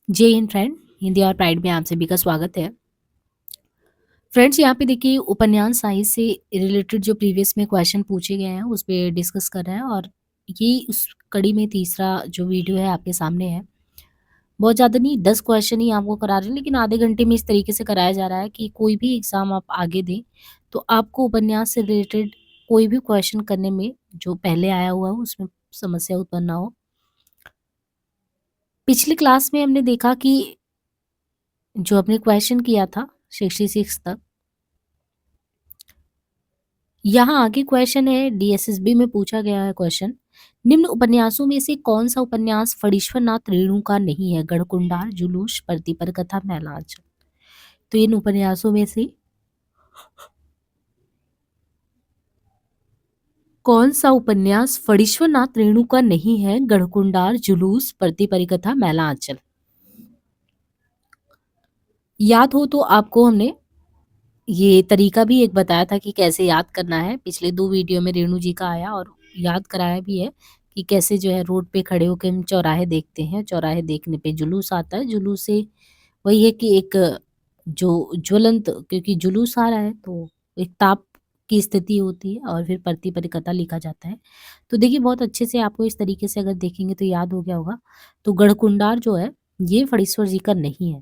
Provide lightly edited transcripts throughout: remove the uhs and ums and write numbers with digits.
जय हिंद फ्रेंड। हिंदी और प्राइड में आप सभी का स्वागत है। फ्रेंड्स, यहाँ पे देखिए उपन्यास साहित्य से रिलेटेड जो प्रीवियस में क्वेश्चन पूछे गए हैं उस पे डिस्कस कर रहे हैं और ये उस कड़ी में तीसरा जो वीडियो है आपके सामने है। बहुत ज़्यादा नहीं, 10 क्वेश्चन ही आपको करा रहे हैं, लेकिन आधे घंटे में इस तरीके से कराया जा रहा है कि कोई भी एग्ज़ाम आप आगे दें तो आपको उपन्यास से रिलेटेड कोई भी क्वेश्चन करने में जो पहले आया हुआ हो उसमें समस्या उत्पन्न ना हो। पिछली क्लास में हमने देखा कि जो हमने क्वेश्चन किया था 66 तक, यहाँ आगे क्वेश्चन है, डीएसएसबी में पूछा गया है क्वेश्चन। निम्न उपन्यासों में से कौन सा उपन्यास फणीश्वरनाथ रेणु का नहीं है? गढ़कुंडार, जुलूस, प्रतिपर कथा, मैलांचल। तो इन उपन्यासों में से कौन सा उपन्यास फणीश्वरनाथ रेणु का नहीं है? गढ़कुंडार, जुलूस, प्रतिपरिकथा, मैलांचल। याद हो तो आपको हमने ये तरीका भी एक बताया था कि कैसे याद करना है। पिछले 2 वीडियो में रेणु जी का आया और याद कराया भी है कि कैसे जो है रोड पे खड़े होके हम चौराहे देखते हैं, चौराहे देखने पे जुलूस आता है। जुलूस से वही है कि एक जो ज्वलंत, क्योंकि जुलूस आ रहा है तो एक ताप की स्थिति होती है और फिर प्रति परिकथा लिखा जाता है। तो देखिए बहुत अच्छे से आपको इस तरीके से अगर देखेंगे तो याद हो गया होगा। तो गढ़कुंडार जो है ये फणीश्वर जी का नहीं है।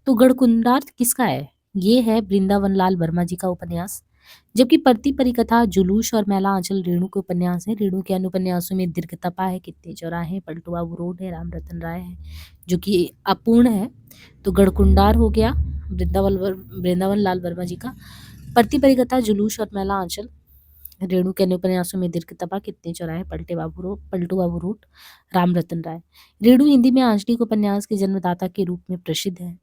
तो गढ़कुंडार किसका है? ये है वृंदावन लाल वर्मा जी का उपन्यास। जबकि परती परिकथा, जुलूस और मैला आंचल रेणु के उपन्यास है। रेणु के अन्य उपन्यासों में दीर्घ तपा है, कितने चौराहे, पलटू बाबू रोड है, राम रतन राय है, जो कि अपूर्ण है। तो गढ़कुंडार हो गया वृंदावन लाल वर्मा जी का। परती परिकथा, जुलूस और मैला आंचल रेणु के अन्य उपन्यासों में दीर्घ तपा, कितने चौराहे, पलटू बाबू रोड, राम रतन राय। रेणु हिंदी में आंचलिक उपन्यास के जन्मदाता के रूप में प्रसिद्ध है।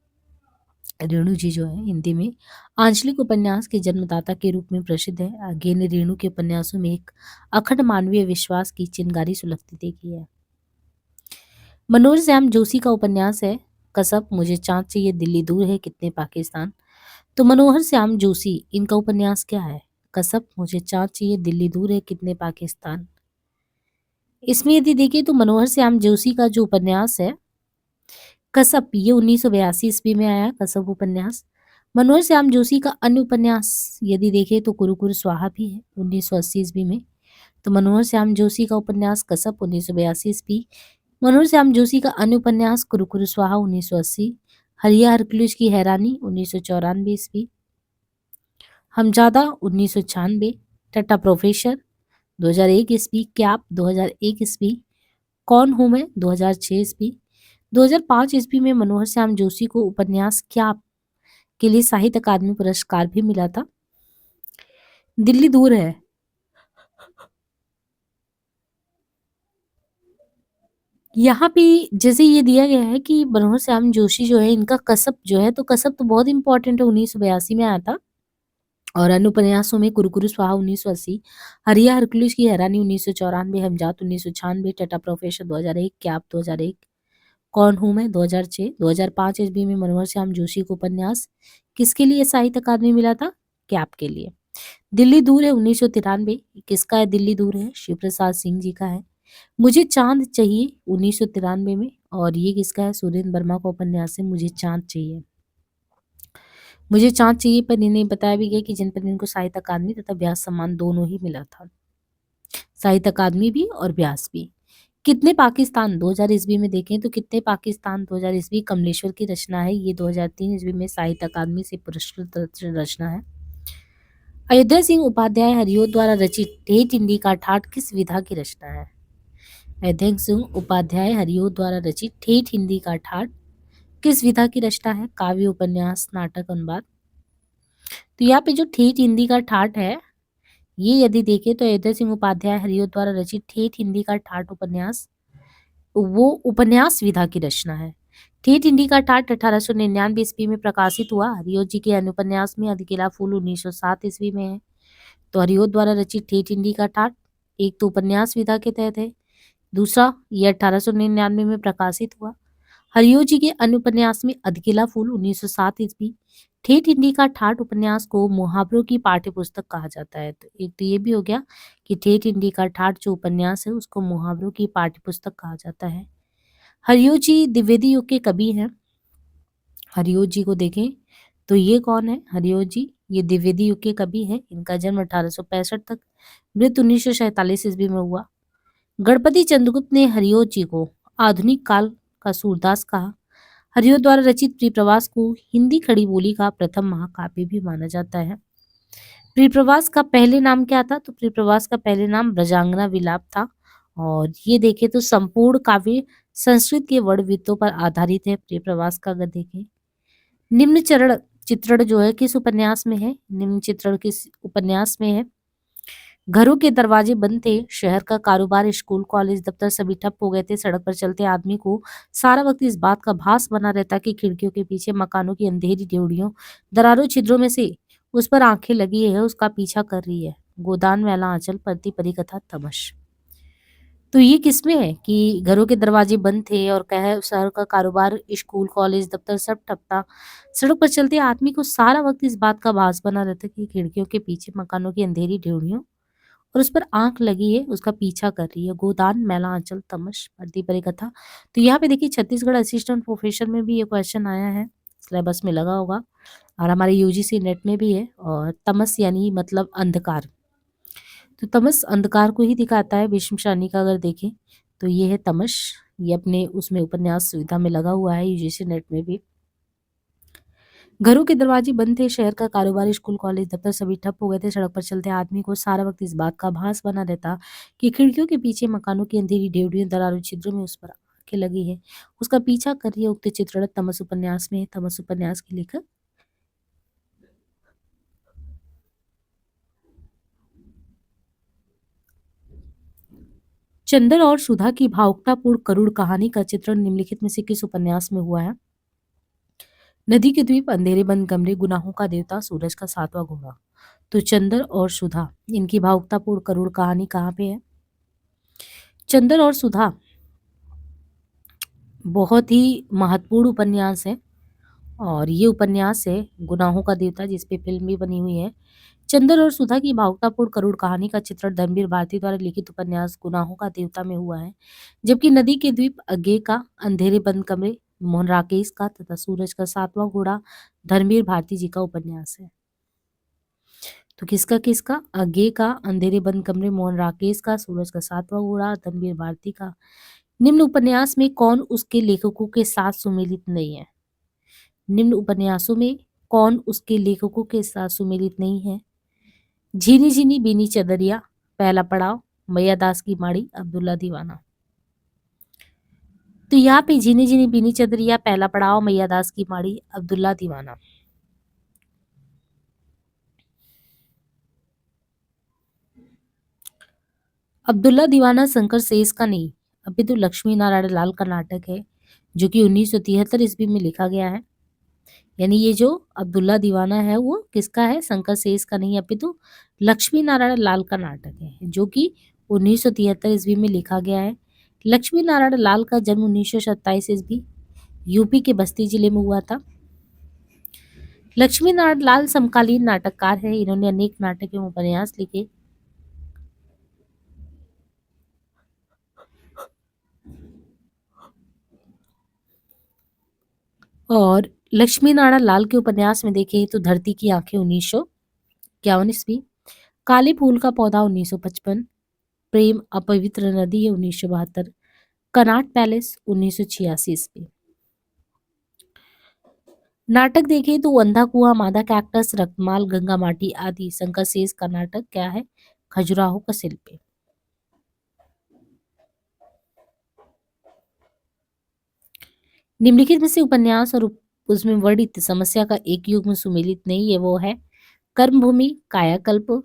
रेणु जी जो है हिंदी में आंचलिक उपन्यास के जन्मदाता के रूप में प्रसिद्ध है। आगे ने रेणु के उपन्यासों में एक अखंड मानवीय विश्वास की चिनगारी सुलगती देखी है। मनोज श्याम जोशी का उपन्यास है कसब, मुझे चाँद चाहिए, दिल्ली दूर है, कितने पाकिस्तान। तो मनोहर श्याम जोशी, इनका उपन्यास क्या है? कसब, मुझे चाँद चाहिए, दिल्ली दूर है, कितने पाकिस्तान। इसमें यदि देखिए तो मनोहर श्याम जोशी का जो उपन्यास है कसब, ये 1982 ईस्वी में आया कसब उपन्यास। मनोहर श्याम जोशी का अन्य उपन्यास यदि देखें तो कुरुकुरु स्वाहा भी है 1980 ईस्वी में। तो मनोहर श्याम जोशी का उपन्यास कसब 1982 ईस्वी। मनोहर श्याम जोशी का अन्य उपन्यास कुरुकुरु स्वाहा 1980। हरिया हरकुलिस की हैरानी 1994 ईस्वी। हमजादा 1996। टट्टा प्रोफेसर 2001 ईस्वी। कैप 2001 ईस्वी। कौन हूं मैं 2006 ईस्वी। 2005 ईस्वी में मनोहर श्याम जोशी को उपन्यास क्या के लिए साहित्य अकादमी पुरस्कार भी मिला था। दिल्ली दूर है, यहाँ पे जैसे ये दिया गया है कि मनोहर श्याम जोशी जो है इनका कसब जो है, तो कसब तो बहुत इंपॉर्टेंट है, 1982 में आया था। और अन्य उपन्यासों में कुरुकुरु स्वाहा 1980, हरिया हरकुलिस की हैरानी 1994, हमजात 1996, टटा प्रोफेसर 2001, कैप 2001, कौन हूं मैं 2006। 2005 ईस्वी में मनोहर श्याम जोशी को उपन्यास किसके लिए साहित्य अकादमी मिला था? कैप के लिए। दिल्ली दूर है 1993, किसका है? दिल्ली दूर है शिव प्रसाद सिंह जी का है। मुझे चांद चाहिए 1993 में, और ये किसका है? सुरेंद्र वर्मा का उपन्यास है मुझे चांद चाहिए। मुझे चांद चाहिए पर इन्हें बताया भी गया कि जिन पर इनको साहित्य अकादमी तथा व्यास सम्मान दोनों ही मिला था, साहित्य अकादमी भी और व्यास भी। कितने पाकिस्तान 2000 ईस्वी में देखें तो कितने पाकिस्तान 2000 ईस्वी कमलेश्वर की रचना है। ये 2003 ईस्वी में साहित्य अकादमी से पुरस्कृत रचना है। अयोध्या सिंह उपाध्याय हरिओं द्वारा रचित ठेठ हिंदी का ठाठ किस विधा की रचना है? अयोध्या सिंह उपाध्याय हरिओं द्वारा रचित ठेठ हिंदी का ठाठ किस विधा की रचना है? काव्य, उपन्यास, नाटक, अनुवाद। तो यहाँ पे जो ठेठ हिंदी का ठाठ है, ये यदि देखें तो अयोध्या सिंह उपाध्याय हरिओं द्वारा रचित ठेठ हिंदी का ठाठ उपन्यास, वो उपन्यास विधा की रचना है। ठेठ हिंदी का ठाठ 1899 ईस्वी में प्रकाशित हुआ। हरिओं जी के अनुपन्यास में अधकेला फूल 1907 ईस्वी में है। तो हरिओं द्वारा रचित ठेठ हिंदी का ठाठ एक तो उपन्यास विधा के तहत है, दूसरा ये 1899 में प्रकाशित हुआ। हरिओं जी के अन्य उपन्यास में अधकेला फूल 1907 ईस्वी। ठेठ हिंदी का ठाठ उपन्यास को मुहावरों की पाठ्य पुस्तक कहा जाता है। तो एक तो ये भी हो गया कि ठेठ हिंदी का ठाठ जो उपन्यास है उसको मुहावरों की पाठ्य पुस्तक कहा जाता है। हरियों जी द्विवेदी युग के कवि हैं। हरियों जी को देखें तो ये कौन है? हरियों जी ये द्विवेदी युग के कवि हैं। इनका जन्म 1865 तक, मृत्यु 1947 ईस्वी में हुआ। गणपति चंद्रगुप्त ने हरियों जी को आधुनिक काल का सूरदास कहा। हरियों द्वारा रचित प्रियप्रवास को हिंदी खड़ी बोली का प्रथम महाकाव्य भी माना जाता है। प्रियप्रवास का पहले नाम क्या था? तो प्रियप्रवास का पहले नाम ब्रजांगना विलाप था। और ये देखें तो संपूर्ण काव्य संस्कृत के वर्णवृत्तों पर आधारित है। प्रियप्रवास का अगर देखें, निम्न चरण चित्रण जो है किस उपन्यास में है? निम्न चित्रण किस उपन्यास में है? घरों के दरवाजे बंद थे, शहर का कारोबार, स्कूल, कॉलेज, दफ्तर सभी ठप हो गए थे। सड़क पर चलते आदमी को सारा वक्त इस बात का भास बना रहता कि खिड़कियों के पीछे मकानों की अंधेरी ड्योढ़ियों, दरारों, छिद्रों में से उस पर आंखें लगी है, उसका पीछा कर रही है। गोदान मैला आंचल, पलती परी कथा, तमश। तो ये किसमें है कि घरों के दरवाजे बंद थे और कह शहर का कारोबार, स्कूल, कॉलेज, दफ्तर सब ठप था। सड़क पर चलते आदमी को सारा वक्त इस बात का भास बना रहता कि खिड़कियों के पीछे मकानों की अंधेरी ड्योढ़ियों और उस पर आँख लगी है, उसका पीछा कर रही है। गोदान, मैला आंचल, तमश, पलती परी कथा। तो यहाँ पे देखिए छत्तीसगढ़ असिस्टेंट प्रोफेसर में भी ये क्वेश्चन आया है, सिलेबस में लगा होगा और हमारे यूजीसी नेट में भी है। और तमस यानी मतलब अंधकार, तो तमस अंधकार को ही दिखाता है। भीष्म शानी का अगर देखें तो ये है तमश, ये अपने उसमें उपन्यास सुविधा में लगा हुआ है यूजीसी नेट में भी। घरों के दरवाजे बंद थे, शहर का कारोबार, स्कूल, कॉलेज, दफ्तर सभी ठप हो गए थे। सड़क पर चलते आदमी को सारा वक्त इस बात का भास बना रहता कि खिड़कियों के पीछे मकानों की अंधेरी ड्योढ़ियों, दरारों, छिद्रों में उस पर आंखें लगी है, उसका पीछा कर रही है। उक्त चित्रण तमस उपन्यास में है। तमस उपन्यास के लेखक चंदर और सुधा की भावुकतापूर्ण करुण कहानी का चित्रण निम्नलिखित में से किस उपन्यास में हुआ है? नदी के द्वीप, अंधेरे बंद कमरे, गुनाहों का देवता, सूरज का सातवां घोड़ा। तो चंदर और सुधा, इनकी भावुकतापूर्ण करुण कहानी कहाँ पे है? चंदर और सुधा बहुत ही महत्वपूर्ण उपन्यास है और ये उपन्यास है गुनाहों का देवता, जिसपे फिल्म भी बनी हुई है। चंदर और सुधा की भावुकतापूर्ण करुण कहानी का चित्रण धर्मवीर भारती द्वारा लिखित उपन्यास गुनाहों का देवता में हुआ है। जबकि नदी के द्वीप, अज्ञे का, अंधेरे बंद कमरे, मोहन राकेश का तथा सूरज का सातवां घोड़ा धर्मवीर भारती जी का उपन्यास है। तो किसका किसका? अज्ञे का, अंधेरे बंद कमरे, मोहन राकेश का, सूरज का सातवां घोड़ा धर्मवीर भारती का। निम्न उपन्यास में कौन उसके लेखकों के साथ सुमेलित नहीं है? निम्न उपन्यासों में कौन उसके लेखकों के साथ सुमेलित नहीं है? झीनी झीनी बीनी चदरिया, पहला पड़ाव, मैया दास की माड़ी, अब्दुल्ला दीवाना। तो यहाँ पे झीनी झीनी बीनी चदरिया, पहला पड़ाव, मैया दास की माड़ी, अब्दुल्ला दीवाना। अब्दुल्ला दीवाना शंकर शेष का नहीं, अपितु लक्ष्मी नारायण लाल का नाटक है, जो कि 1973 ईस्वी में लिखा गया है। यानी ये जो अब्दुल्ला दीवाना है वो किसका है? शंकर शेष का नहीं, अपितु लक्ष्मी नारायण लाल का नाटक है, जो कि 1973 ईस्वी में लिखा गया है। लक्ष्मी नारायण लाल का जन्म 1927 ईस्वी यूपी के बस्ती जिले में हुआ था। लक्ष्मी नारायण लाल समकालीन नाटककार है। इन्होंने अनेक नाटक एवं उपन्यास लिखे। और लक्ष्मी नारायण लाल के उपन्यास में देखें तो धरती की आंखें 1951 ईस्वी, काले फूल का पौधा 1955, प्रेम अपवित्र नदी है 1972, कनॉट पैलेस 1986 ईस्वी। नाटक देखें तो अंधा कुआं, मादा कैक्टस, रक्तमाल, गंगा माटी आदि। शंकर शेष का नाटक क्या है? खजुराहो का शिल्प। निम्नलिखित में से उपन्यास और उसमें वर्णित समस्या का एक युग में सुमेलित नहीं है, वो है कर्मभूमि, कायाकल्प।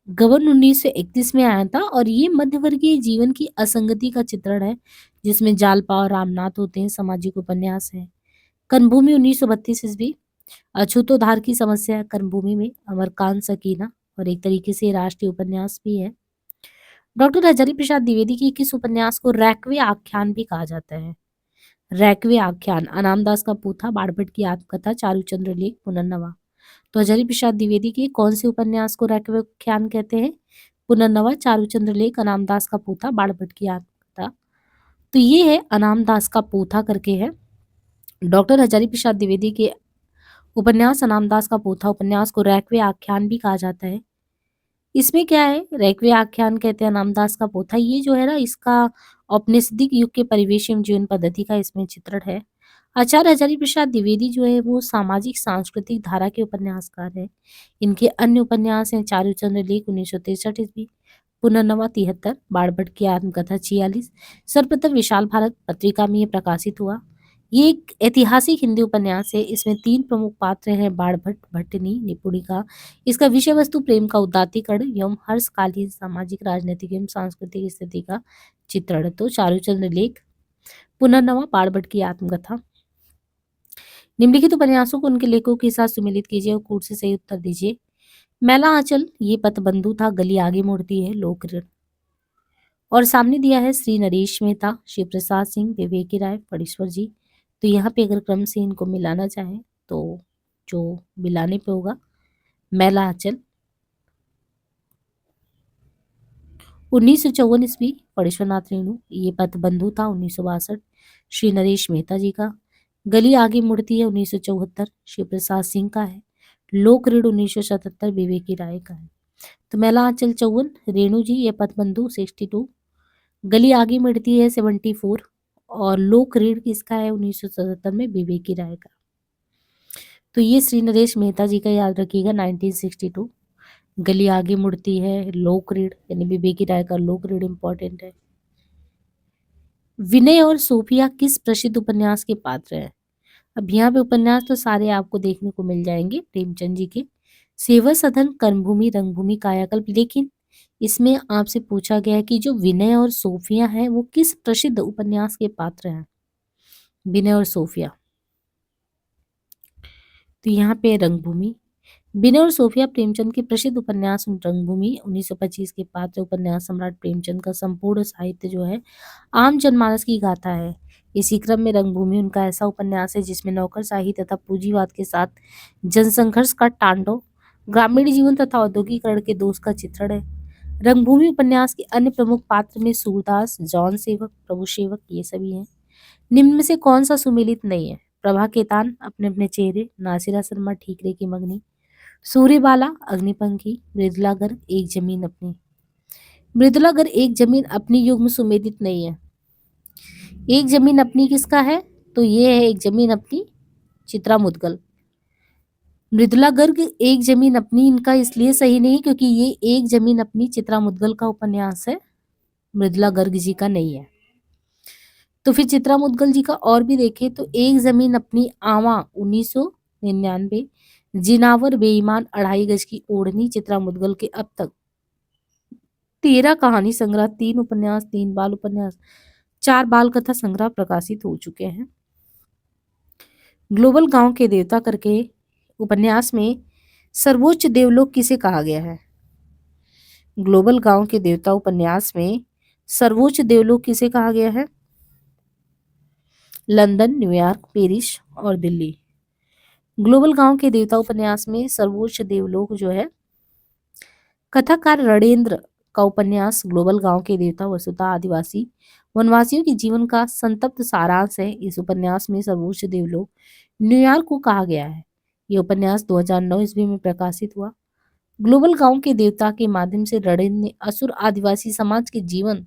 गबन 1931 में आया था और ये मध्यवर्गीय जीवन की असंगति का चित्रण है, जिसमें जालपा और रामनाथ होते हैं। सामाजिक उपन्यास है। कर्मभूमि 1932 ईस्वी, अछूतोद्धार की समस्या है कर्मभूमि में, अमरकांत सकीना, और एक तरीके से राष्ट्रीय उपन्यास भी है। डॉक्टर हजारी प्रसाद द्विवेदी के किस उपन्यास को रैकवे आख्यान भी कहा जाता है? रैकवे आख्यान, अनामदास का पोथा, बाड़भट्ट की आत्मकथा, चारूचंद्र लेख, पुनर्नवा। तो हजारी प्रसाद द्विवेदी के कौन से उपन्यास को रैकवे आख्यान कहते हैं? पुनर्नवा, चारूचंद्र लेख, अनामदास का पोथा, बाड़भट्ट की आत्मकथा। तो ये है अनामदास का पोथा करके है। डॉक्टर हजारी प्रसाद द्विवेदी के उपन्यास अनामदास का पोथा उपन्यास को रैकवे आख्यान भी कहा जाता है। इसमें क्या है, रैकवे आख्यान कहते हैं अनामदास का पोथा, ये जो है ना इसका औपनिवेशिक युग के परिवेश एवं जीवन पद्धति का इसमें चित्रण है। आचार्य हजारी प्रसाद द्विवेदी जो है वो सामाजिक सांस्कृतिक धारा के उपन्यासकार है। इनके अन्य उपन्यास हैं चारूचंद्र लेख 1963 ईस्वी, पुनर्नवा 73, बाड़भट्ट की आत्मकथा 46, सर्वप्रथम विशाल भारत पत्रिका में ये प्रकाशित हुआ। ये एक ऐतिहासिक हिंदी उपन्यास है। इसमें 3 प्रमुख पात्र हैं, बाड़भट्ट, भट्टिनी, निपुणिका। इसका विषय वस्तु प्रेम का उदात्तीकरण एवं हर्षकालीन सामाजिक, राजनीतिक एवं सांस्कृतिक स्थिति का चित्रण। तो चारूचंद्र लेख, पुनर्नवा, बाड़भट्ट की आत्मकथा। निम्नलिखित उपन्यासों को उनके लेखों के साथ सुमेलित कीजिए और कूट से सही उत्तर दीजिए। मैला आंचल, ये पथबंधु था, गली आगे मुड़ती है, लोक ऋण। और सामने दिया है श्री नरेश मेहता, शिव प्रसाद सिंह, विवेकी राय, फणीश्वर जी। तो यहाँ पे अगर क्रम से इनको मिलाना चाहे तो जो मिलाने पे होगा, मैला आंचल 1954 ईस्वी, फणीश्वरनाथ रेणु। ये पथबंधु था 1962, श्री नरेश मेहता जी का। गली आगे मुड़ती है 1974, शिव प्रसाद सिंह का है। लोक ऋण 1977, विवेकी राय का है। तो मैला आंचल 54, रेणु जी, ये पथबंधु 62, गली आगे मुड़ती है 74 और लोक ऋण किसका है 1977 में, विवेकी राय का। तो ये श्री नरेश मेहता जी का याद रखिएगा 1962, गली आगे मुड़ती है, लोक ऋण यानी विवेकी राय का लोक ऋण इंपॉर्टेंट है। विनय और सोफिया किस प्रसिद्ध उपन्यास के पात्र हैं? अब यहाँ पे उपन्यास तो सारे आपको देखने को मिल जाएंगे प्रेमचंद जी के, सेवा सदन, कर्मभूमि, रंगभूमि, कायाकल्प। लेकिन इसमें आपसे पूछा गया है कि जो विनय और सोफिया हैं वो किस प्रसिद्ध उपन्यास के पात्र हैं? विनय और सोफिया, तो यहाँ पे रंगभूमि। विनय और सोफिया प्रेमचंद के प्रसिद्ध उपन्यास रंगभूमि 1925 के पात्र उपन्यास सम्राट प्रेमचंद का संपूर्ण साहित्य जो है आम जनमानस की गाथा है। इसी क्रम में रंगभूमि उनका ऐसा उपन्यास है जिसमें नौकरशाही तथा पूंजीवाद के साथ जनसंघर्ष का तांडव, ग्रामीण जीवन तथा औद्योगिकरण के दोष का चित्रण है। रंगभूमि उपन्यास के अन्य प्रमुख पात्र में सूरदास, जॉन सेवक, प्रभु सेवक ये सभी हैं। निम्न में से कौन सा सुमेलित नहीं है? प्रभा केतान, अपने अपने चेहरे, नासिरा शर्मा, ठीकरे की मंगनी, सूर्यबाला, अग्निपंखी, मृदुला गर्ग, एक जमीन अपनी। मृदुला गर्ग एक जमीन अपनी युग में सुमेलित नहीं है। एक जमीन अपनी किसका है? तो ये है एक जमीन अपनी चित्रा मुदगल। मृदुला गर्ग एक जमीन अपनी इनका इसलिए सही नहीं क्योंकि ये एक जमीन अपनी चित्रा मुदगल का उपन्यास है, मृदुला गर्ग जी का नहीं है। तो फिर चित्रा मुदगल जी का और भी देखें तो एक जमीन अपनी आवा 1999, जिनावर बेईमान, अढ़ाई गज की ओढ़नी, चित्रा मुदगल के अब तक 13 कहानी संग्रह, 3 उपन्यास, 3 बाल उपन्यास, 4 बाल कथा संग्रह प्रकाशित हो चुके हैं। ग्लोबल गांव के देवता करके उपन्यास में सर्वोच्च देवलोक किसे कहा गया है? ग्लोबल गांव के देवता उपन्यास में सर्वोच्च देवलोक किसे कहा गया है? लंदन, न्यूयॉर्क, पेरिस और दिल्ली। ग्लोबल गांव के देवता उपन्यास में सर्वोच्च देवलोक जो है, कथाकार रणेंद्र का उपन्यास ग्लोबल गांव के देवता वसुधा आदिवासी वनवासियों के जीवन का संतप्त सारांश है। इस उपन्यास में सर्वोच्च देवलोक न्यूयॉर्क को कहा गया है। यह उपन्यास 2009 ईस्वी में प्रकाशित हुआ। ग्लोबल गांव के देवता के माध्यम से रणेंद्र ने असुर आदिवासी समाज के जीवन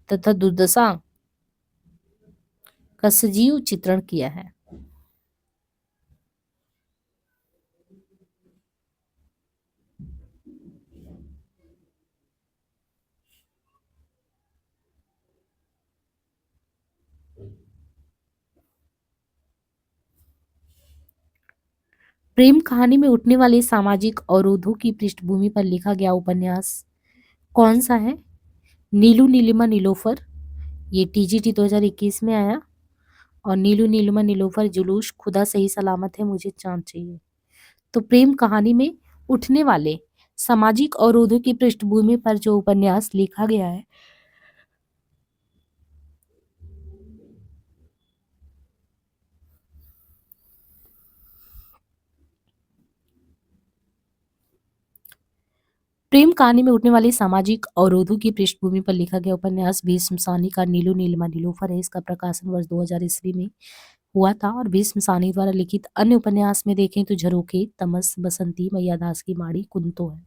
तथा दुर्दशा का सजीव चित्रण किया है। प्रेम कहानी में उठने वाले सामाजिक अवरोधों की पृष्ठभूमि पर लिखा गया उपन्यास कौन सा है? नीलू नीलिमा नीलोफर, ये टीजीटी 2021 में आया। और नीलू नीलिमा नीलोफर जुलूस, खुदा सही सलामत है, मुझे चांद चाहिए। तो प्रेम कहानी में उठने वाले सामाजिक अवरोधों की पृष्ठभूमि पर जो उपन्यास लिखा गया है, प्रेम कहानी में उठने वाली सामाजिक अवरोधों की पृष्ठभूमि पर लिखा गया उपन्यास भीष्म सानी का नीलू नीलिमा नीलोफर है। इसका प्रकाशन वर्ष 2000 ईस्वी में हुआ था और भीष्म सानी द्वारा लिखित अन्य उपन्यास में देखें तो झरोखे, तमस, बसंती, मैयादास की माड़ी, कुंतो है।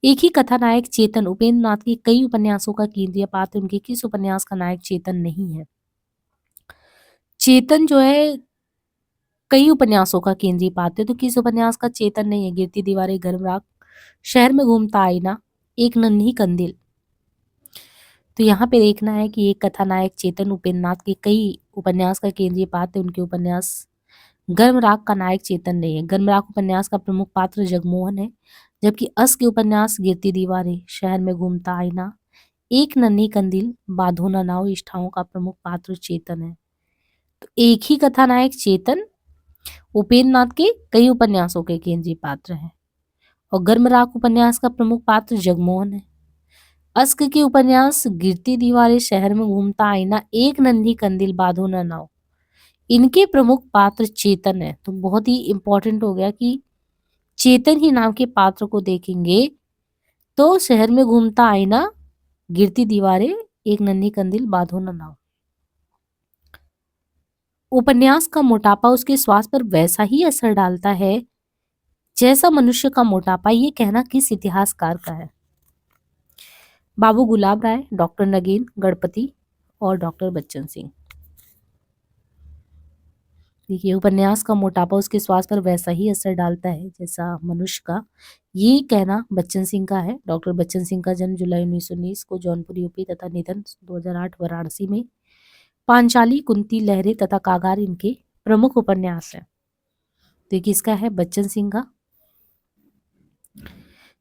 एक ही कथानायक चेतन उपेंद्र नाथ के कई उपन्यासों का केंद्रीय पात्र उनके किस उपन्यास का नायक चेतन नहीं है? चेतन जो है कई उपन्यासों का केंद्रीय पात्र है, तो किस उपन्यास का चेतन नहीं है? गिरती दीवारें, गर्म राख, शहर में घूमता आईना, एक नन्ही कंदील। तो यहाँ पे देखना है कि एक कथानायक चेतन उपेंद्र नाथ के कई उपन्यास का केंद्रीय पात्र उनके उपन्यास गर्म राख का नायक चेतन नहीं है। गर्म राख उपन्यास का प्रमुख पात्र जगमोहन है, जबकि अस के उपन्यास गिरती दीवारें, शहर में घूमता आईना, एक नन्ही कंदील, बांधो ना नाव इष्ठाओं का प्रमुख पात्र चेतन है। तो एक ही कथानायक चेतन उपेंद्र नाथ के कई उपन्यासों के केंद्रीय पात्र हैं और गर्म राख उपन्यास का प्रमुख पात्र जगमोहन है। अस्क के उपन्यास गिरती दीवारें, शहर में घूमता आईना, एक नन्ही कंदील, बांधो ना नाव, इनके प्रमुख पात्र चेतन है। तो बहुत ही इंपॉर्टेंट हो गया कि चेतन ही नाम के पात्र को देखेंगे तो शहर में घूमता आईना, गिरती दीवारें, एक नन्ही कंदील, बांधो ना नाव। उपन्यास का मोटापा उसके स्वास्थ्य पर वैसा ही असर डालता है जैसा मनुष्य का मोटापा, ये कहना किस इतिहासकार का है? बाबू गुलाब राय, डॉक्टर नगेन गणपति और डॉक्टर बच्चन सिंह। देखिए, उपन्यास का मोटापा उसके स्वास्थ्य पर वैसा ही असर डालता है जैसा मनुष्य का, ये कहना बच्चन सिंह का है। डॉक्टर बच्चन सिंह का जन्म जुलाई 1919 को जौनपुर यूपी तथा निधन 2008 वाराणसी में। पांचाली, कुंती, लहरें तथा कागार इनके प्रमुख उपन्यास है। तो ये किसका है? बच्चन सिंह का।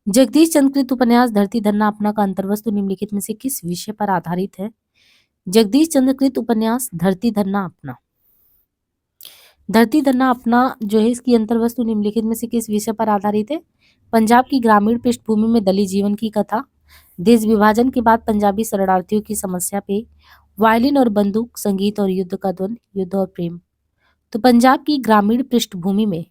जगदीश चंद्र कृत उपन्यास धरती धरना अपना का अंतर्वस्तु निम्नलिखित में से किस विषय पर आधारित है? जगदीश चंद्र कृत उपन्यास धरती धरना अपना। धरती धरना अपना जो है इसकी अंतर्वस्तु निम्नलिखित में से किस विषय पर आधारित है? पंजाब की ग्रामीण पृष्ठभूमि में दलित जीवन की कथा, देश विभाजन के बाद पंजाबी शरणार्थियों की समस्या पे, वायलिन और बंदूक, संगीत और युद्ध का द्वंद, युद्ध और प्रेम। तो पंजाब की ग्रामीण पृष्ठभूमि में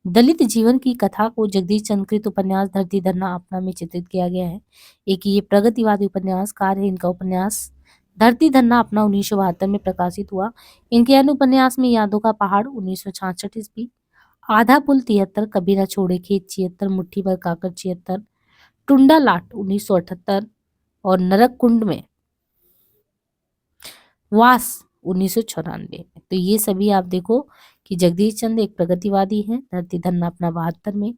दलित जीवन की कथा को जगदीश चंद्र कृत उपन्यास धरती धरना अपना में चित्रित किया गया है। एक ये प्रगतिवादी उपन्यासकार है। इनका उपन्यास धरती धरना अपना 1972 में प्रकाशित हुआ। इनके अन्य उपन्यास में यादों का पहाड़ 1966 ईस्वी, आधा पुल 73, कभी ना छोड़े खेत 76, मुट्ठी भर काकर 76, टुंडा लाट 1978 और नरक कुंड में वास 1994। तो ये सभी आप देखो कि जगदीश चंद्र एक प्रगतिवादी हैं। धरती धरना अपना 72 में,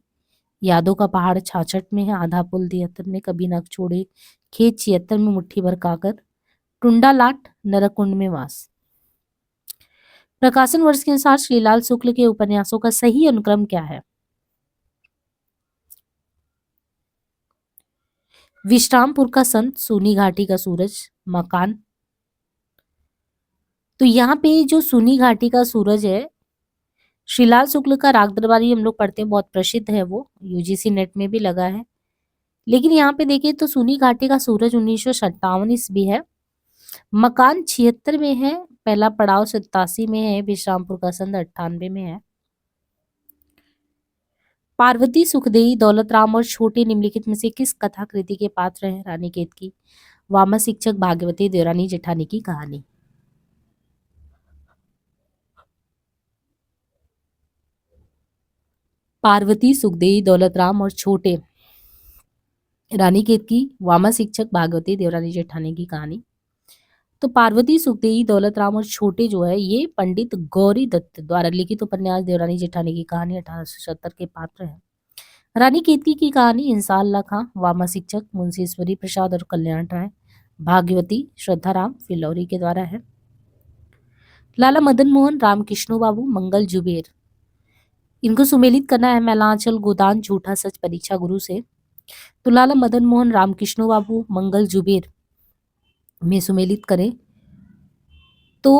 यादों का पहाड़ 66 में है, आधा पुल 73 में, कभी ना छोड़े खेत 76 में, मुट्ठी भर काकर, टुंडा लाट, नरकुंड में वास। प्रकाशन वर्ष के अनुसार श्रीलाल शुक्ल के उपन्यासों का सही अनुक्रम क्या है? विश्रामपुर का संत, सूनी घाटी का सूरज, मकान। तो यहाँ पे जो सूनी घाटी का सूरज है, श्रीलाल शुक्ल का राग दरबारी हम लोग पढ़ते हैं, बहुत प्रसिद्ध है, वो यूजीसी नेट में भी लगा है। लेकिन यहाँ पे देखिए तो सूनी घाटी का सूरज 1957 ईस्वी है, मकान 76 में है, पहला पड़ाव 87 में है, विश्रामपुर का संत 98 में है। पार्वती, सुखदेई, दौलत राम और छोटे निम्नलिखित में से किस कथाकृति के पात्र हैं? रानी केतकी, वामा शिक्षक, भाग्यवती, देवरानी जेठानी की कहानी। पार्वती, सुखदेई, दौलत राम और छोटे, रानी केतकी, वामा शिक्षक, भागवती, देवरानी जेठानी की कहानी। तो पार्वती, सुखदेई, दौलत राम और छोटे जो है ये पंडित गौरी दत्त द्वारा लिखित उपन्यास देवरानी जेठानी की कहानी 1870 के पात्र है। रानी केतकी की कहानी इंसान अल्लाह खां, वामा शिक्षक, मुंशीश्वरी प्रसाद और कल्याण राय, भाग्यवती श्रद्धाराम फिलौरी के द्वारा है। लाला मदन मोहन, राम कृष्ण बाबू, मंगल जुबेर, इनको सुमेलित करना है मैलांचल, गोदान, झूठा सच, परीक्षा गुरु से। तो लाला मदन मोहन, रामकृष्ण बाबू, मंगल जुबेर में सुमेलित करें तो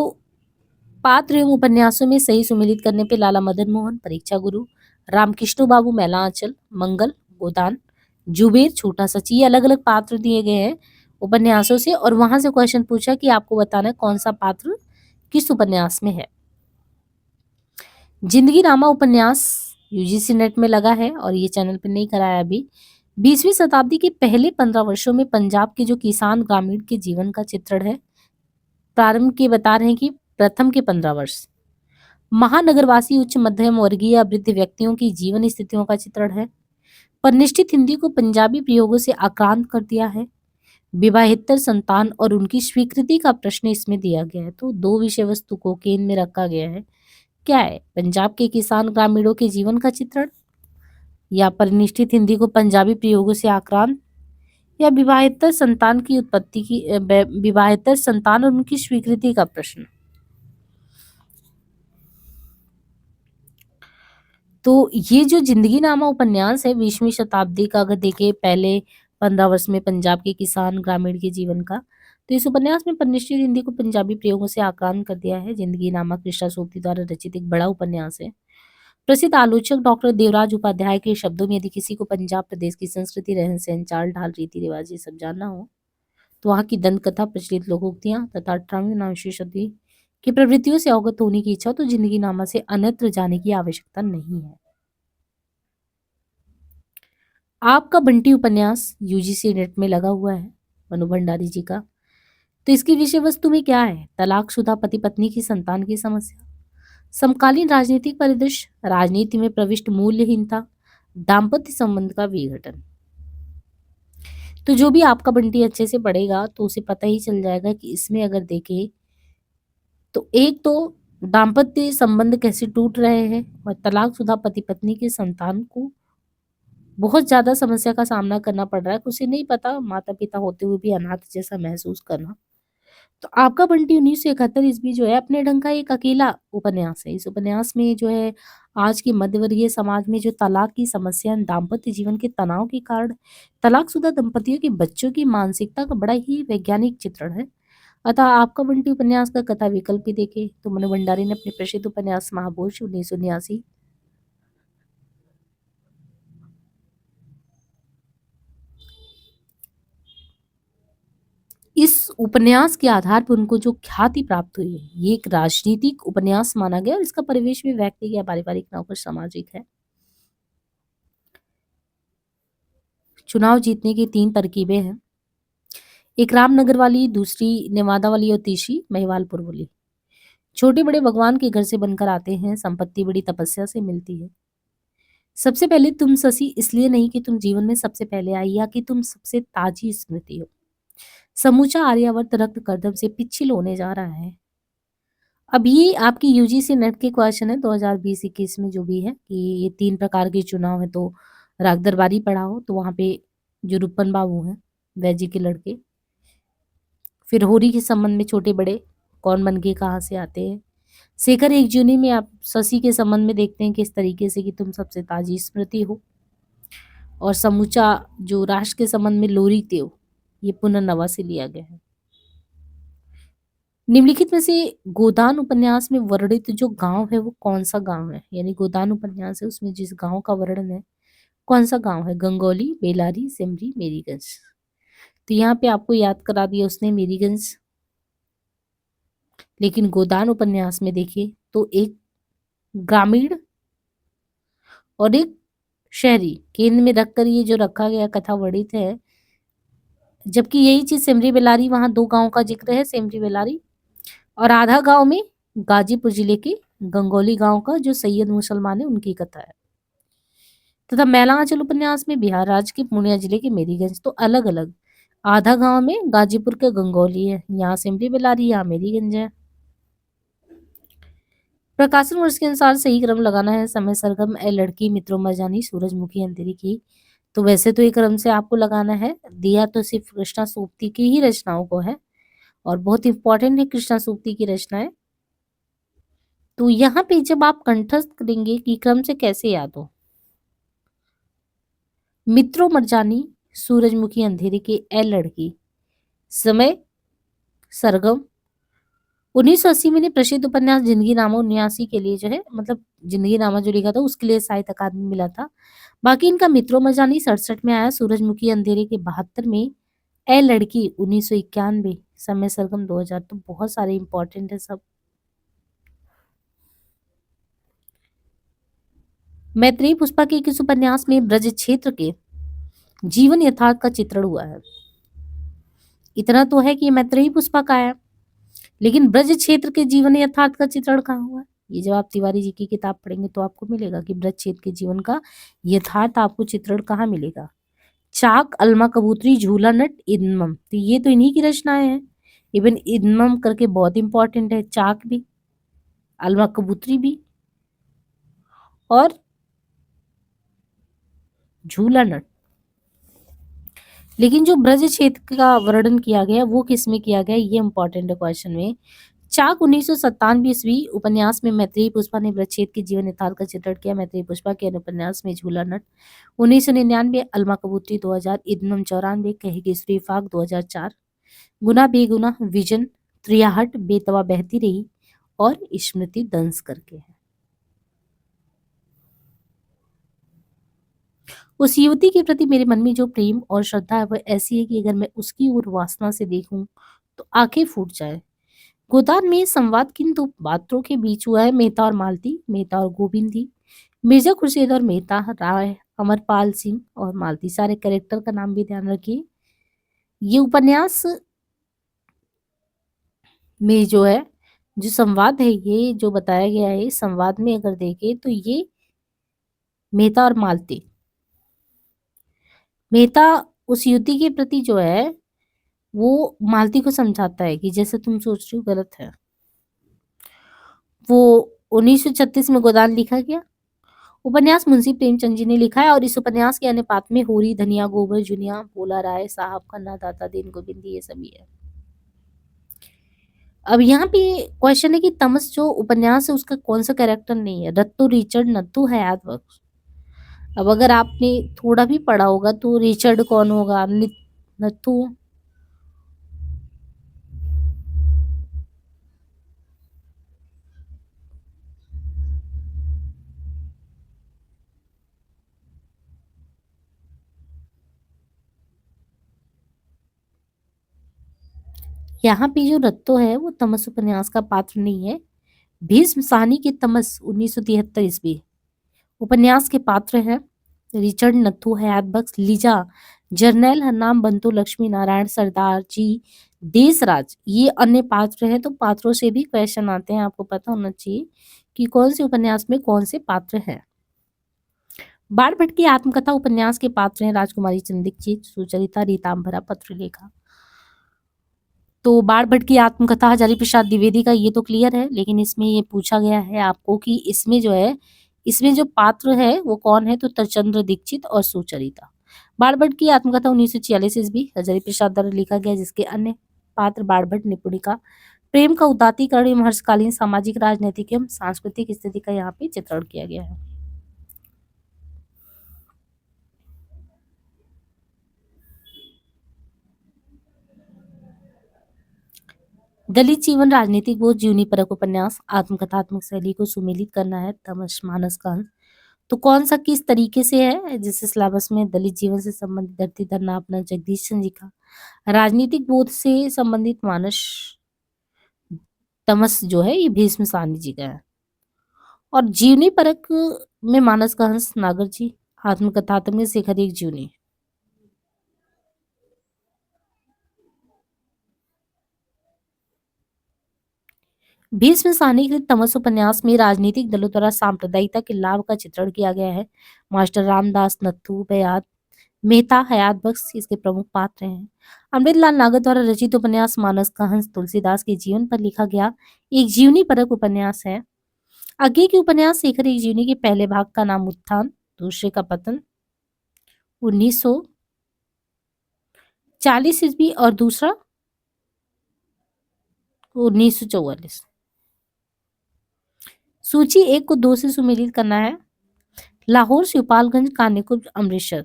पात्र एवं उपन्यासों में सही सुमेलित करने पे लाला मदन मोहन, परीक्षा गुरु, रामकृष्ण बाबू, मैलांचल, मंगल, गोदान, जुबेर, छोटा सची, ये अलग अलग पात्र दिए गए हैं उपन्यासों से, और वहां से क्वेश्चन पूछा कि आपको बताना है कौन सा पात्र किस उपन्यास में है। जिंदगी नामा उपन्यास यूजीसी नेट में लगा है और ये चैनल पे नहीं कराया अभी। 20वीं शताब्दी के पहले 15 वर्षों में पंजाब के जो किसान ग्रामीण के जीवन का चित्रण है। प्रारंभ के बता रहे हैं कि प्रथम के 15 वर्ष महानगरवासी उच्च मध्यम वर्गीय वृद्ध व्यक्तियों की जीवन स्थितियों का चित्रण है। परिनिष्ठित हिंदी को पंजाबी प्रयोगों से आक्रांत कर दिया है। विवाहेतर संतान और उनकी स्वीकृति का प्रश्न इसमें दिया गया है। तो दो विषय वस्तु को केंद्र में रखा गया है। क्या है? पंजाब के किसान ग्रामीणों के जीवन का चित्रण, या परिनिष्ठित हिंदी को पंजाबी प्रयोगों से आक्रांत, या विवाहेतर संतान की उत्पत्ति की विवाहेतर संतान और उनकी स्वीकृति का प्रश्न। तो ये जो जिंदगी नामा उपन्यास है 20वीं शताब्दी का, अगर देखें पहले 15 वर्ष में पंजाब के किसान ग्रामीण के जीवन का, तो इस उपन्यास में परिनिष्ठित हिंदी को पंजाबी प्रयोगों से आक्रांत कर दिया है। जिंदगी नामा कृष्णा सोपती द्वारा रचित एक बड़ा उपन्यास है। प्रसिद्ध आलोचक डॉक्टर देवराज उपाध्याय के शब्दों में, यदि किसी को पंजाब प्रदेश की संस्कृति, रहन सहन, चाल ढाल, रीति रिवाज ये सब जानना हो, तो वहाँ की दंत कथा, प्रचलित लोकोक्तियां तथा 18वीं शताब्दी की प्रवृत्तियों से अवगत होने की इच्छा, तो जिंदगी नामा से अन्यत्र जाने की आवश्यकता नहीं है। आपका बंटी उपन्यास यूजीसी नेट में लगा हुआ है मनु भंडारी जी का। तो इसकी विषय वस्तु में क्या है? तलाकशुदा पति पत्नी की संतान की समस्या, समकालीन राजनीतिक परिदृश्य, राजनीति में प्रविष्ट मूल्यहीनता, दाम्पत्य संबंध का विघटन। तो जो भी आपका बंटी अच्छे से पढ़ेगा तो उसे पता ही चल जाएगा कि इसमें अगर देखें तो एक तो दाम्पत्य संबंध कैसे टूट रहे हैं, और तलाकशुदा पति पत्नी की संतान को बहुत ज्यादा समस्या का सामना करना पड़ रहा है। उसे नहीं पता, माता पिता होते हुए भी अनाथ जैसा महसूस करना। तो आपका बंटी 1971 ईस्वी जो है अपने ढंग का एक अकेला उपन्यास है। इस उपन्यास में जो है आज के मध्यवर्गीय समाज में जो तलाक की समस्या, दाम्पत्य जीवन के तनाव के कारण तलाकशुदा दंपतियों के बच्चों की मानसिकता का बड़ा ही वैज्ञानिक चित्रण है। अतः आपका बंटी उपन्यास का कथा विकल्प भी देखे तो मनु भंडारी ने अपने प्रसिद्ध उपन्यास महाभोज 1979, इस उपन्यास के आधार पर उनको जो ख्याति प्राप्त हुई है, ये एक राजनीतिक उपन्यास माना गया और इसका परिवेश भी व्यक्ति या पारिवारिक न होकर सामाजिक है। चुनाव जीतने की 3 तरकीबें हैं। एक रामनगर वाली, दूसरी नेवादा वाली और तीसरी महिवालपुर वाली। छोटे बड़े भगवान के घर से बनकर आते हैं, संपत्ति बड़ी तपस्या से मिलती है। सबसे पहले तुम ससी इसलिए नहीं कि तुम जीवन में सबसे पहले आई या कि तुम सबसे ताजी स्मृति हो। समूचा आर्यावर्त रक्त कर्दम से पिछिल होने जा रहा है। अब ये आपकी यूजीसी नेट के क्वेश्चन है 2020-21 में जो भी है कि ये 3 प्रकार के चुनाव है। तो राग दरबारी पढ़ा हो तो वहां पे जो रुपन बाबू हैं वैजी के लड़के, फिर होरी के संबंध में छोटे बड़े कौन बन के कहाँ से आते हैं। शेखर एक जूनी में आप शशि के संबंध में देखते हैं किस तरीके से कि तुम सबसे ताजी स्मृति हो। और समूचा जो राष्ट्र के संबंध में लोरी त्यों, ये पुनर्नवा से लिया गया है। निम्नलिखित में से गोदान उपन्यास में वर्णित जो गांव है वो कौन सा गांव है? यानी गोदान उपन्यास है उसमें जिस गांव का वर्णन है कौन सा गांव है? गंगौली, बेलारी, सिमरी, मेरीगंज। तो यहाँ पे आपको याद करा दिया उसने मेरीगंज। लेकिन गोदान उपन्यास में देखिए तो एक ग्रामीण और एक शहरी केंद्र में रखकर ये जो रखा गया कथा वर्णित है। जबकि यही चीज सिमरी बेलारी, वहां 2 गांव का जिक्र है, सिमरी बेलारी, और आधा गांव में गाजीपुर जिले के गंगौली गांव का जो सैयद मुसलमान है उनकी कथा है। तथा मैला आंचल उपन्यास में बिहार राज्य के पूर्णिया जिले के मेरीगंज। तो अलग अलग आधा गांव में गाजीपुर के गंगौली है, यहाँ सिमरी बेलारी, यहाँ मेरीगंज है। प्रकाशन वर्ष के अनुसार सही क्रम लगाना है। समय सरगम ए लड़की, मित्रों मरजानी, सूरजमुखी अंधेरी की। तो वैसे तो ये क्रम से आपको लगाना है, दिया तो सिर्फ कृष्णा सूक्ति की ही रचनाओं को है और बहुत इंपॉर्टेंट है कृष्णा सूक्ति की रचनाएं। तो यहाँ पे जब आप कंठस्थ करेंगे कि क्रम से कैसे याद हो, मित्रों मरजानी, सूरजमुखी अंधेरी के ए लड़की, समय सरगम 1980 में इन्हें प्रसिद्ध उपन्यास जिंदगीनामा 79 के लिए जो है मतलब जिंदगीनामा जो लिखा था उसके लिए साहित्य अकादमी मिला था। बाकी इनका मित्रों मजानी 67 में आया, सूरजमुखी अंधेरे के 72 में, ए लड़की 1991, समय सरगम 2000। तो बहुत सारे इंपॉर्टेंट है सब। मैत्रेयी पुष्पा के किस उपन्यास में ब्रज क्षेत्र के जीवन यथार्थ का चित्रण हुआ है? इतना तो है कि ये मैत्रेयी पुष्पा का है, लेकिन ब्रज क्षेत्र के जीवन यथार्थ का चित्रण कहाँ हुआ है? ये जब आप तिवारी जी की किताब पढ़ेंगे तो आपको मिलेगा कि ब्रज क्षेत्र के जीवन का यथार्थ आपको चित्रण कहाँ मिलेगा। चाक, अलमा कबूतरी, झूला नट, इदमम, तो ये तो इन्हीं की रचनाएं हैं। इवन इदमम करके बहुत इंपॉर्टेंट है, चाक भी, अलमा कबूतरी भी और झूला नट। लेकिन जो ब्रज क्षेत्र का वर्णन किया गया वो किस में किया गया, ये इंपॉर्टेंट है क्वेश्चन में। चाक 1997 उपन्यास में मैत्रेयी पुष्पा ने ब्रज क्षेत्र के जीवन यथार्थ का चित्रण किया। मैत्रेयी पुष्पा के अन्य उपन्यास में झूला नट 1999, अलमा कबूतरी 2000, इदमम 94, कहेगी सुरी फाक 2004, गुना बेगुना, विजन, त्रियाहट, बेतवा बहती रही और स्मृति दंस करके है। उस युवती के प्रति मेरे मन में जो प्रेम और श्रद्धा है वह ऐसी है कि अगर मैं उसकी ओर वासना से देखूं तो आंखें फूट जाए। गोदान में संवाद किन दो पात्रों के बीच हुआ है? मेहता और मालती, मेहता और गोविंदी, मिर्जा खुर्शीद और मेहता, राय, अमरपाल सिंह और मालती। सारे कैरेक्टर का नाम भी ध्यान रखिए। ये उपन्यास में जो है जो संवाद है ये जो बताया गया है, इस संवाद में अगर देखें तो ये मेहता और मालती, मेहता उस युवती के प्रति जो है वो मालती को समझाता है कि जैसे तुम सोच रही हो गलत है। वो 1936 में गोदान लिखा गया। उपन्यास मुंशी प्रेमचंद जी ने लिखा है और इस उपन्यास के अन्य पात्र में होरी, धनिया, गोबर, जुनिया, भोला, राय, साहब, खन्ना, दाता, दीन गोविंद, ये सभी है। अब यहाँ पे क्वेश्चन है कि तमस जो उपन्यास है उसका कौन सा कैरेक्टर नहीं है? रत्तू, रिचर्ड, नत्थू, हयात बख्श। अब अगर आपने थोड़ा भी पढ़ा होगा तो रिचर्ड कौन होगा? नत्थू। यहाँ पे जो रत्तो है वो तमस उपन्यास का पात्र नहीं है। भीष्म साहनी के तमस 1973 ईस्वी उपन्यास के पात्र हैं रिचर्ड, नत्थू, हयात बख्श, लीजा, जर्नैल हरनाम, बंतु, लक्ष्मी नारायण, सरदार जी, देसराज, ये अन्य पात्र हैं। तो पात्रों से भी क्वेश्चन आते हैं, आपको पता होना चाहिए कि कौन से उपन्यास में कौन से पात्र हैं। बाण भट्ट की आत्मकथा उपन्यास के पात्र हैं राजकुमारी चंद्र दीक्षित, सुचरिता, रीतांबरा, पत्रलेखा। तो बाण भट्ट की आत्मकथा हजारी प्रसाद द्विवेदी का, ये तो क्लियर है, लेकिन इसमें ये पूछा गया है आपको कि इसमें जो है इसमें जो पात्र है वो कौन है? तो तरचंद्र दीक्षित और सुचरिता। बाण भट्ट की आत्मकथा 1946 ईस्वी हजारी प्रसाद द्वारा लिखा गया, जिसके अन्य पात्र बाण भट्ट, निपुणिका, प्रेम का उदात्तीकरण एवं हर्षकालीन सामाजिक, राजनीतिक एवं सांस्कृतिक स्थिति का यहाँ पे चित्रण किया गया है। दलित जीवन, राजनीतिक बोध, जीवनी परक उपन्यास, आत्मकथात्मक शैली को सुमेलित करना है तमस मानस का अंश। तो कौन सा किस तरीके से है? जैसे सिलेबस में दलित जीवन से संबंधित धरती धरना अपना जगदीश चंद्र जी का, राजनीतिक बोध से संबंधित मानस तमस जो है ये भीष्म साहनी जी का है, और जीवनी परक में मानस का हंस नागर जी, आत्मकथात्मक शेखर एक जीवनी। भीष्म साहनी के तमस उपन्यास में राजनीतिक दलों द्वारा सांप्रदायिकता के लाभ का चित्रण किया गया है। मास्टर रामदास, नत्थू, बयात, मेहता, हयात बख्श इसके प्रमुख पात्र हैं। अमृतलाल नागर द्वारा रचित उपन्यास मानस का हंस तुलसीदास के जीवन पर लिखा गया एक जीवनी परक उपन्यास है। आगे के उपन्यास शेखर एक जीवनी के पहले भाग का नाम उत्थान, दूसरे का पतन 1940 ईस्वी और दूसरा 1944। सूची एक को दो से सुमेलित करना है। लाहौर, शिवपालगंज, कानीकुब्ज, अमृतसर।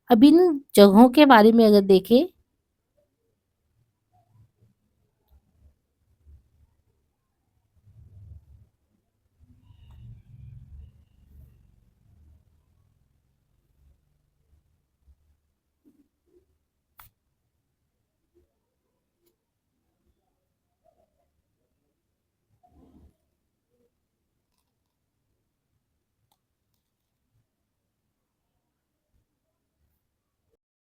अब इन जगहों के बारे में अगर देखें